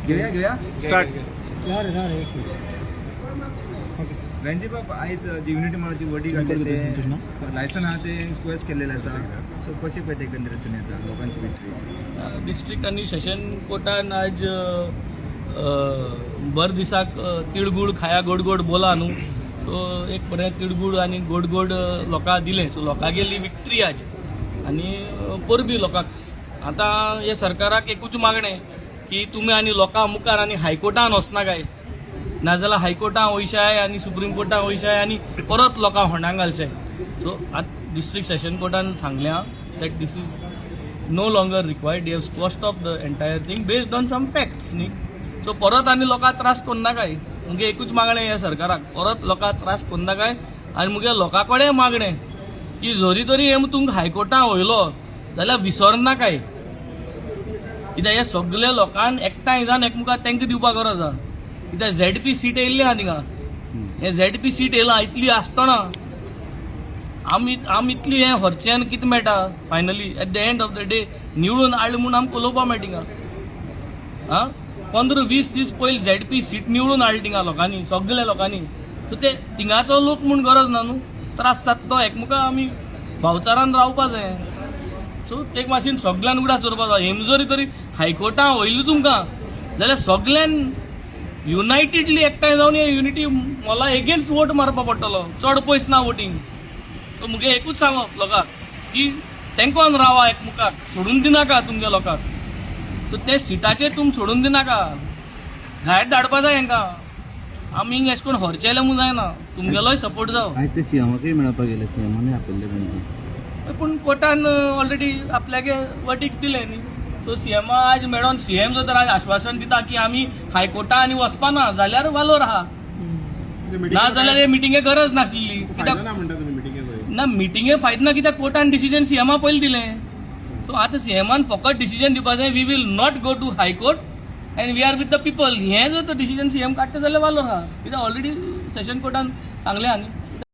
घेऊया स्टार्ट. रणजी बाब आयज जी युनिटी मॉलची वडी काढले ते लायसन हा ते स्क्वेश केलेले आसा. सो कशी पळयता एकंदरीत तुमी आतां लोकांची विक्ट्री डिस्ट्रिक्ट आनी सेशन कोर्टान आज भर दिसाक तिळगूळ खाया गोड गोड बोला न्हू. सो एक बरें तिळगूळ आनी गोड गोड लोकांक दिलें. सो लोकां गेली विक्ट्री आज आनी परबी लोकांक आतां हे सरकाराक एकूच मागणें की तुमी आनी लोकां मुखार आनी हायकोर्टान वचना काय, नाजाल्यार हायकोर्टान वयशाय आनी सुप्रीम कोर्टान वयशाय आनी परत लोकांक होंडाक घालशाय. सो आतां डिस्ट्रिक्ट सेशन कोर्टान सांगलें that this is no longer required. You have squashed off the entire thing based on some facts न्ही. सो परत आनी लोकांक त्रास करना काय. मुगे एकूच मागणें ह्या सरकाराक, परत लोकांक त्रास करना काय. आनी मुगे लोकां कडेन मागणें की जरी तरी हे तुमकां हायकोर्टान वयलो जाल्यार विसरना काय. कित्याक हे सगळे लोकांक एकठांय जावन एकमुखार तांकां दिवपाक गरज आसा. कित्याक ZP सीट येयल्ली आहा थिंगा. हे ZP सीट येयला इतली आसतना आमी इतली हें हरचें आनी कितें मेळटा finally at the end of the day निवडून हाडलें म्हणून आमकां उलोवपा मेळटा थिंगा. 15-20 दीस पयलीं ZP सीट निवडून हाडली थिंगा लोकांनी, सगळ्या लोकांनी. सो ते थिंगाचो लोक म्हूण गरज ना न्हू. त्रास जाता तो एकमुखार आमी भावचारान रावपा जाय. सो ते मातशें सगळ्यान उगडास करपा जाय. हेम जरी तरी हायकोर्टान वयली तुमकां जाल्यार सगळ्यान युनायटेडली एकठांय जावन हे युनिटी मला एगेन्स्ट वोट मारपा पडटलो. चड पयस ना वोटींग. सो मुगे एकूच सांगप लोकांक की तेंकोन रावा एकमुखार, सोडून दिनाका तुमच्या लोकांक. सो ते सिटाचेर तुमी सोडून दिनाका, भायर धाडपा जाय हेंकां. आमी हिंग अशें करून हरचेले म्हूण जायना. तुमगेलोय सपोर्ट जावं. आयज ते सीएमाकय मेळपाक गेले, सीएमानूय आपयल्ले तांकां. पूण कोर्टान ऑलरेडी आपल्यागे वटीक दिले न्ही. सो सीएम आज मेळोन सीएम जर तर आज आश्वासन दिता की आमी हायकोर्टान आनी वचपाना जाल्यार वालोर आहा, ना जाल्यार हे मिटिंगे गरज नासली. कित्याक ना मिटिंगे फायदो ना, कित्याक कोर्टान डिसिजन सीएमा पयलीं दिलें. सो आतां सीएमान फकत डिसिजन दिवपा जाय we will not go to high court and we are with the people. हें जर तर डिसिजन सीएम काडटा जाल्यार वालोर आहा. कित्याक ऑलरेडी सेशन कोर्टान सांगलें आहा न्ही.